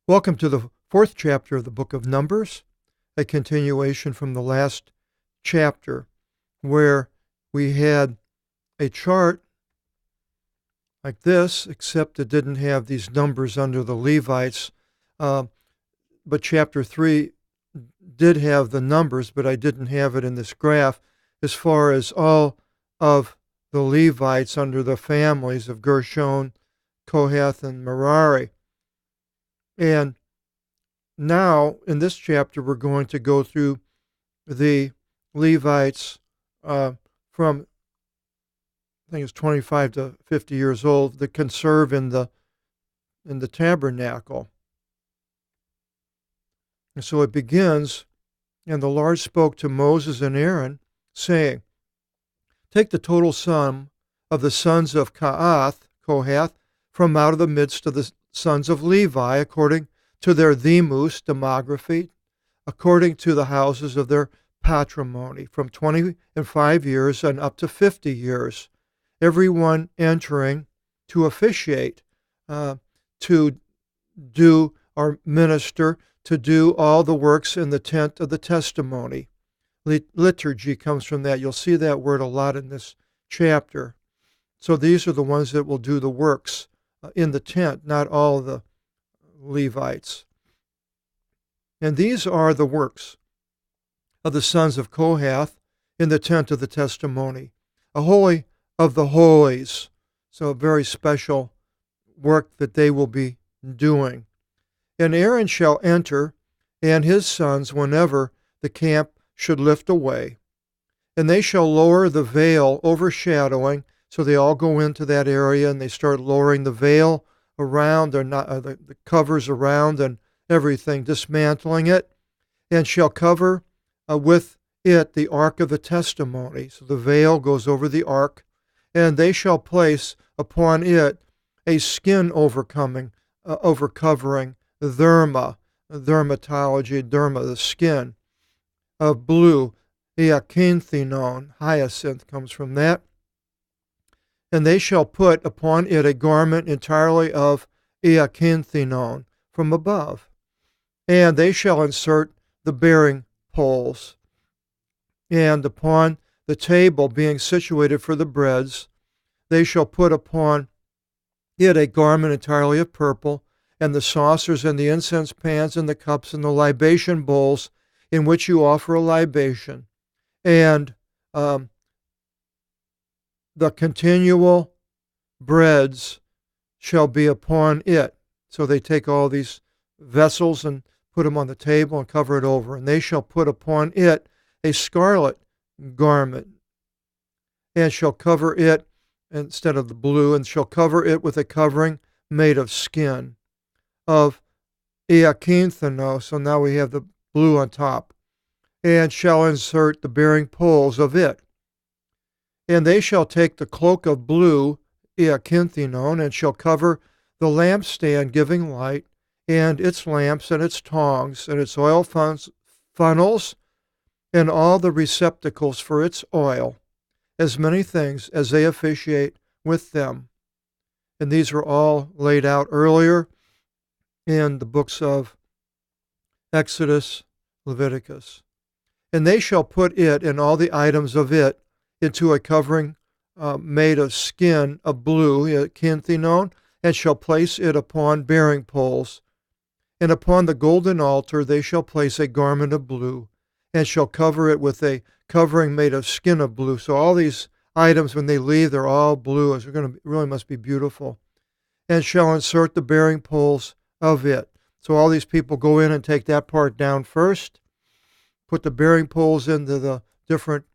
Welcome to the fourth chapter of the book of Numbers, a continuation from the last chapter where we had a chart like this, except it didn't have these numbers under the Levites. But chapter 3 did have the numbers, but I didn't have it in this graph as far as all of the Levites under the families of Gershon, Kohath, and Merari. And now, in this chapter, we're going to go through the Levites from, I think it's 25 to 50 years old, that can serve in the tabernacle. And so it begins, and the Lord spoke to Moses and Aaron, saying, "Take the total sum of the sons of Kohath, from out of the midst of the sons of Levi, according to their demography, according to the houses of their patrimony, from 25 years and up to 50 years, everyone entering to officiate, to do or minister, to do all the works in the tent of the testimony." Liturgy comes from that. You'll see that word a lot in this chapter. So these are the ones that will do the works in the tent, not all the Levites. And these are the works of the sons of Kohath in the tent of the testimony, a holy of the holies. So a very special work that they will be doing. "And Aaron shall enter, and his sons, whenever the camp should lift away. And they shall lower the veil overshadowing." So they all go into that area and they start lowering the veil around, the covers around and everything, dismantling it, "and shall cover with it the ark of the testimony." So the veil goes over the ark, "and they shall place upon it a skin overcovering, dermatology, the skin of blue, iacanthinon, hyacinth comes from that. "And they shall put upon it a garment entirely of iacanthinon from above. And they shall insert the bearing poles. And upon the table being situated for the breads, they shall put upon it a garment entirely of purple, and the saucers and the incense pans and the cups and the libation bowls in which you offer a libation. And the continual breads shall be upon it." So they take all these vessels and put them on the table and cover it over. "And they shall put upon it a scarlet garment, and shall cover it instead of the blue, and shall cover it with a covering made of skin of iacanthinos." So now we have the blue on top. "And shall insert the bearing poles of it. And they shall take the cloak of blue, iacanthinon, and shall cover the lampstand giving light, and its lamps, and its tongs, and its oil funnels, and all the receptacles for its oil, as many things as they officiate with them." And these were all laid out earlier in the books of Exodus, Leviticus. "And they shall put it and all the items of it into a covering made of skin of blue, iacanthinon, and shall place it upon bearing poles. And upon the golden altar they shall place a garment of blue, and shall cover it with a covering made of skin of blue." So all these items, when they leave, they're all blue. It's really must be beautiful. "And shall insert the bearing poles of it." So all these people go in and take that part down first, put the bearing poles into the different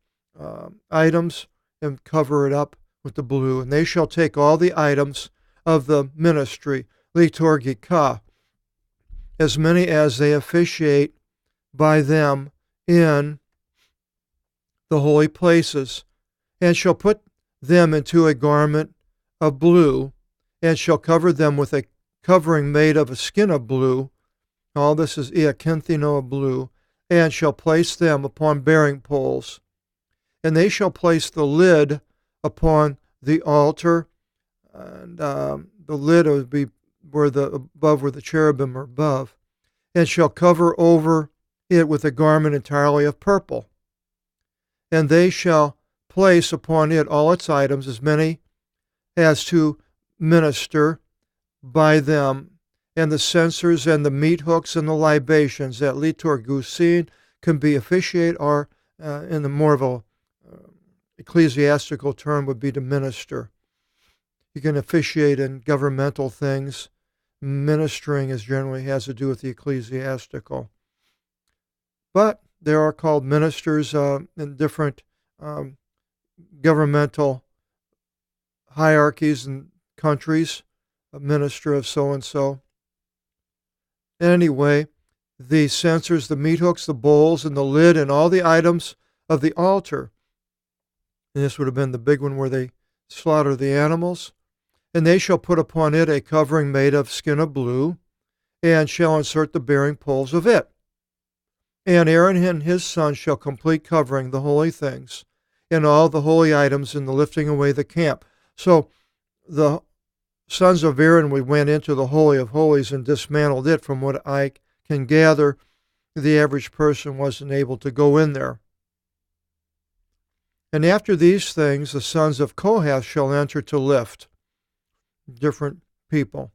items, and cover it up with the blue. "And they shall take all the items of the ministry, liturgica, as many as they officiate by them in the holy places, and shall put them into a garment of blue, and shall cover them with a covering made of a skin of blue." All this is iacanthino of blue. "And shall place them upon bearing poles. And they shall place the lid upon the altar." And the lid would be where the cherubim are above, and shall cover over it with a garment entirely of purple. And they shall place upon it all its items, as many as to minister by them, and the censers and the meat hooks and the libations. That liturgusin can be officiate, or in the more of a ecclesiastical term would be to minister. You can officiate in governmental things. Ministering is generally has to do with the ecclesiastical. But there are called ministers in different governmental hierarchies and countries, a minister of so-and-so. Anyway, the censers, the meat hooks, the bowls, and the lid, and all the items of the altar. And this would have been the big one where they slaughter the animals. And they shall put upon it a covering made of skin of blue, and shall insert the bearing poles of it. And Aaron and his sons shall complete covering the holy things, and all the holy items in the lifting away the camp. So the sons of Aaron, we went into the Holy of Holies and dismantled it. From what I can gather, the average person wasn't able to go in there. And after these things, the sons of Kohath shall enter to lift. Different people.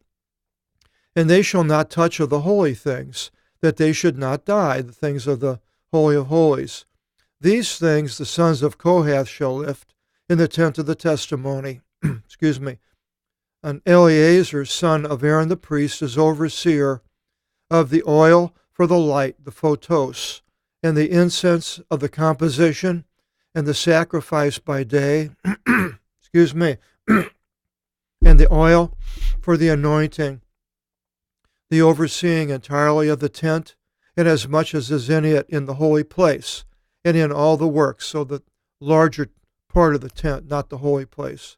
And they shall not touch of the holy things, that they should not die, the things of the Holy of Holies. These things the sons of Kohath shall lift in the tent of the testimony. Excuse me. And Eleazar, son of Aaron the priest, is overseer of the oil for the light, the photos, and the incense of the composition, and the sacrifice by day, excuse me, and the oil for the anointing, the overseeing entirely of the tent, and as much as is in it in the holy place, and in all the works, so the larger part of the tent, not the holy place.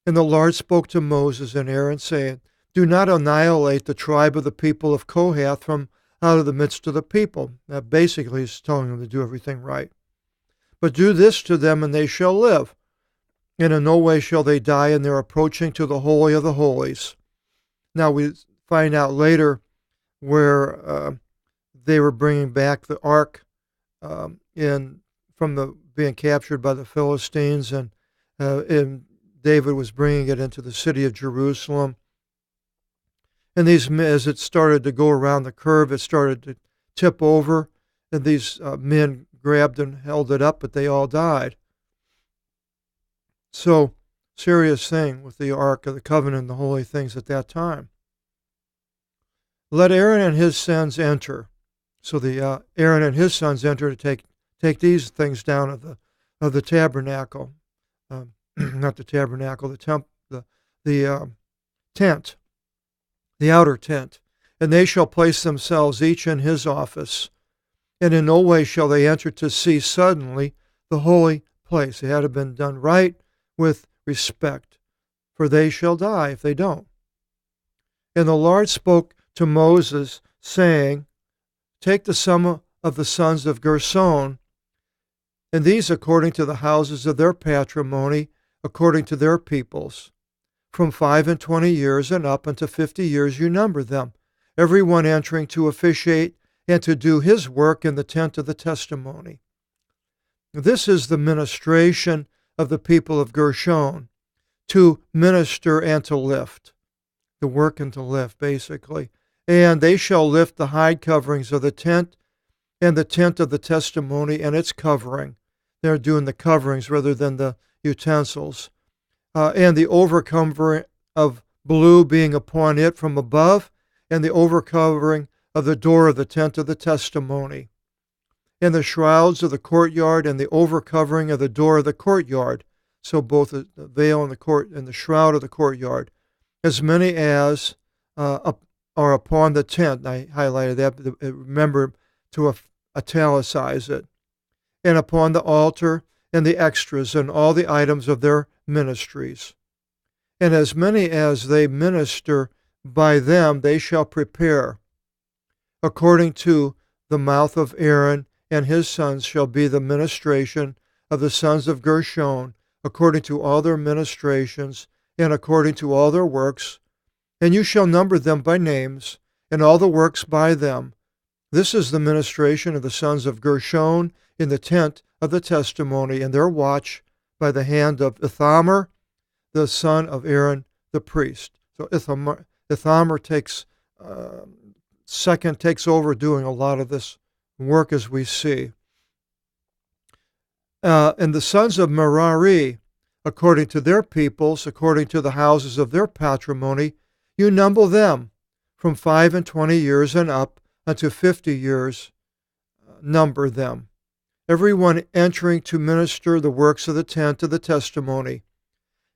And the Lord spoke to Moses and Aaron, saying, Do not annihilate the tribe of the people of Kohath from out of the midst of the people. That basically is telling them to do everything right. But do this to them, and they shall live. And in no way shall they die in their approaching to the Holy of the Holies. Now we find out later where they were bringing back the ark from being captured by the Philistines, and David was bringing it into the city of Jerusalem. And as it started to go around the curve, it started to tip over, and these men grabbed and held it up, but they all died. So, serious thing with the Ark of the Covenant and the holy things at that time. Let Aaron and his sons enter. So Aaron and his sons enter to take these things down of the tabernacle, not the tabernacle, the tent, the outer tent, and they shall place themselves each in his office, and in no way shall they enter to see suddenly the holy place. It had to have been done right, with respect, for they shall die if they don't. And the Lord spoke to Moses, saying, Take the sum of the sons of Gershon, and these according to the houses of their patrimony, according to their peoples. From 25 years and up unto 50 years you number them, every one entering to officiate and to do his work in the tent of the testimony. This is the ministration of the people of Gershon, to minister and to lift, to work and to lift, basically. And they shall lift the hide coverings of the tent and the tent of the testimony and its covering. They're doing the coverings rather than the utensils. And the overcovering of blue being upon it from above, and the overcovering of the door of the tent of the testimony, and the shrouds of the courtyard, and the overcovering of the door of the courtyard. So both the veil and the court and the shroud of the courtyard, as many as are upon the tent. I highlighted that. Remember to italicize it. And upon the altar and the extras and all the items of their ministries. And as many as they minister by them, they shall prepare. According to the mouth of Aaron and his sons shall be the ministration of the sons of Gershon, according to all their ministrations and according to all their works, And you shall number them by names, and all the works by them. This is the ministration of the sons of Gershon in the tent of the testimony, and their watch by the hand of Ithamar, the son of Aaron the priest. So Ithamar takes over doing a lot of this work, as we see. And the sons of Merari, according to their peoples, according to the houses of their patrimony, you number them from 25 years and up unto 50 years. Number them, everyone entering to minister the works of the tent of the testimony.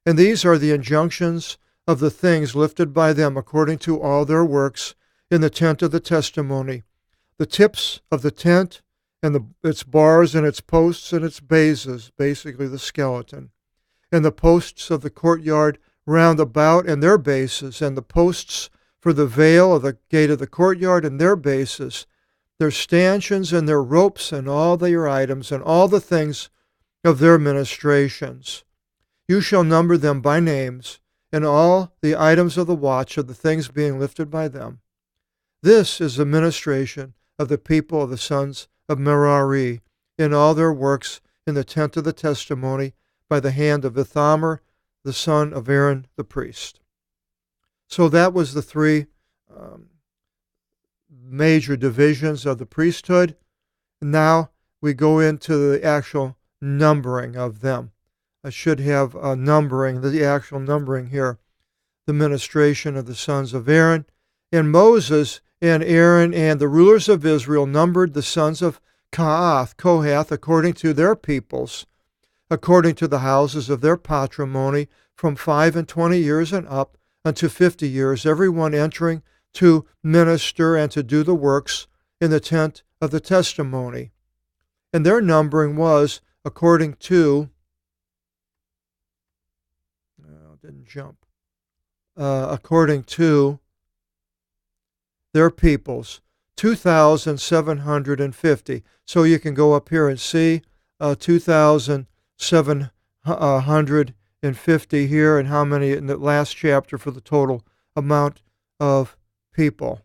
And these are the injunctions of the things lifted by them according to all their works in the tent of the testimony. The tips of the tent and its bars and its posts and its bases, basically the skeleton, and the posts of the courtyard round about and their bases, and the posts for the veil of the gate of the courtyard and their bases, their stanchions and their ropes and all their items and all the things of their ministrations. You shall number them by names, and all the items of the watch of the things being lifted by them. This is the ministration of the people of the sons of Merari in all their works in the tent of the testimony by the hand of Ithamar, the son of Aaron the priest. So that was the three major divisions of the priesthood. Now we go into the actual numbering of them. I should have the actual numbering here. The ministration of the sons of Aaron. And Moses and Aaron and the rulers of Israel numbered the sons of Kohath, according to their peoples, according to the houses of their patrimony, from 25 years and up unto 50 years, everyone entering to minister and to do the works in the tent of the testimony. And their numbering was according to, according to their peoples, 2,750. So you can go up here and see 2,750 here, and how many in the last chapter for the total amount of people.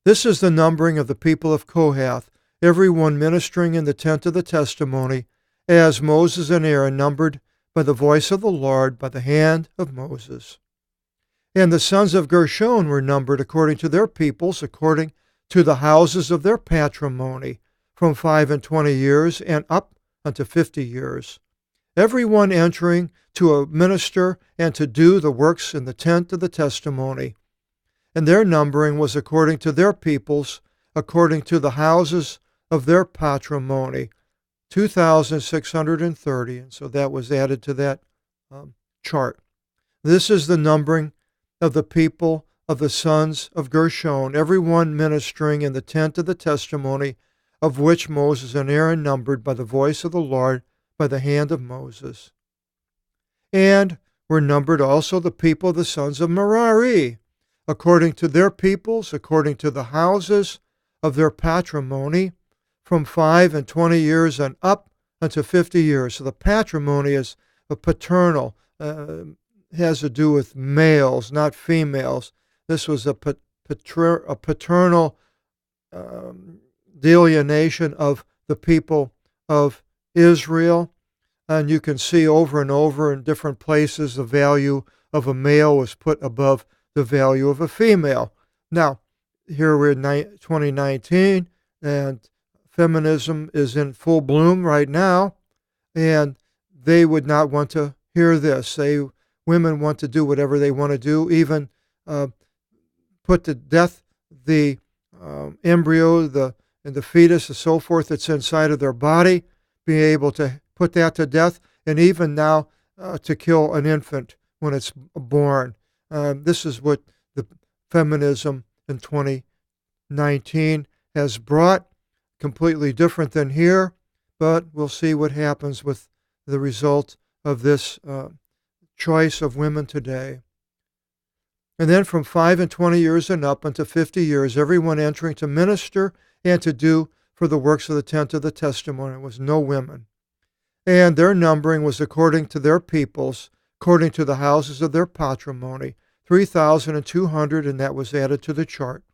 This is the numbering of the people of Kohath, everyone ministering in the tent of the testimony, as Moses and Aaron numbered by the voice of the Lord by the hand of Moses. And the sons of Gershon were numbered according to their peoples, according to the houses of their patrimony, from 25 years and up unto 50 years, everyone entering to minister and to do the works in the tent of the testimony. And their numbering was according to their peoples, according to the houses of their patrimony, 2,630. And so that was added to that chart. This is the numbering of the people of the sons of Gershon, everyone ministering in the tent of the testimony, of which Moses and Aaron numbered by the voice of the Lord by the hand of Moses. And were numbered also the people of the sons of Merari, according to their peoples, according to the houses of their patrimony, from 25 years and up unto 50 years. So the patrimony is a paternal, has to do with males, not females. This was a paternal delineation of the people of Israel. And you can see over and over in different places the value of a male was put above the value of a female. Now, here we're in 2019, and feminism is in full bloom right now, and they would not want to hear this. Women want to do whatever they want to do, even put to death the embryo, and the fetus, and so forth that's inside of their body, be able to put that to death, and even now to kill an infant when it's born. This is what the feminism in 2019 has brought. Completely different than here, but we'll see what happens with the result of this choice of women today. And then from 25 years and up unto 50 years, everyone entering to minister and to do for the works of the tent of the testimony. It was no women. And their numbering was according to their peoples, according to the houses of their patrimony, 3,200, and that was added to the chart.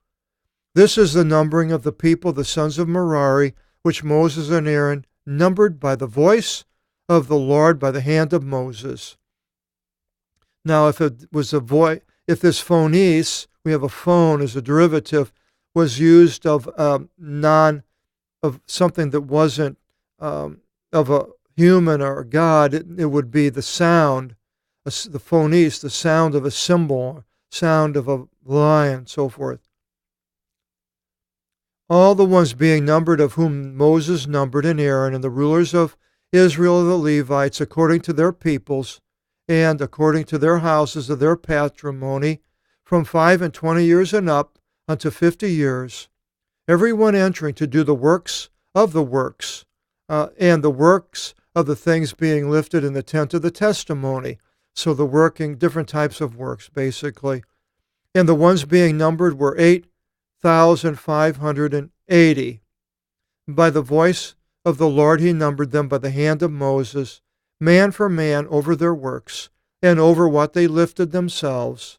This is the numbering of the people, the sons of Merari, which Moses and Aaron numbered by the voice of the Lord by the hand of Moses. Now, if it was a voice, if this phones, we have a phone as a derivative, was used of of something that wasn't of a human or a god, it would be the sound, the phones, the sound of a cymbal, sound of a lion, so forth. All the ones being numbered of whom Moses numbered and Aaron and the rulers of Israel, the Levites, according to their peoples and according to their houses of their patrimony, from 5 and 20 years and up unto 50 years, every one entering to do the works of the works, and the works of the things being lifted in the tent of the testimony. So the working, different types of works, basically. And the ones being numbered were 8,580. By the voice of the Lord he numbered them by the hand of Moses, man for man, over their works, and over what they lifted themselves.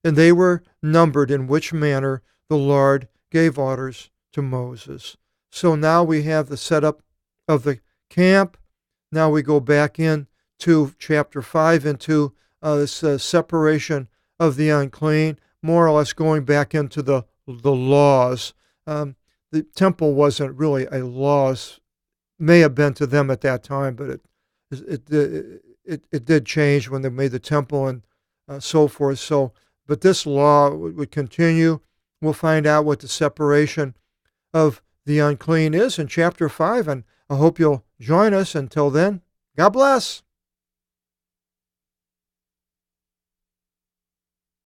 And they were numbered in which manner the Lord gave orders to Moses. So now we have the setup of the camp. Now we go back in to chapter 5 into this separation of the unclean, more or less going back into the laws. The temple wasn't really a laws, may have been to them at that time, but it did change when they made the temple and so forth. So, but this law would continue. We'll find out what the separation of the unclean is in chapter 5, and I hope you'll join us. Until then, God bless.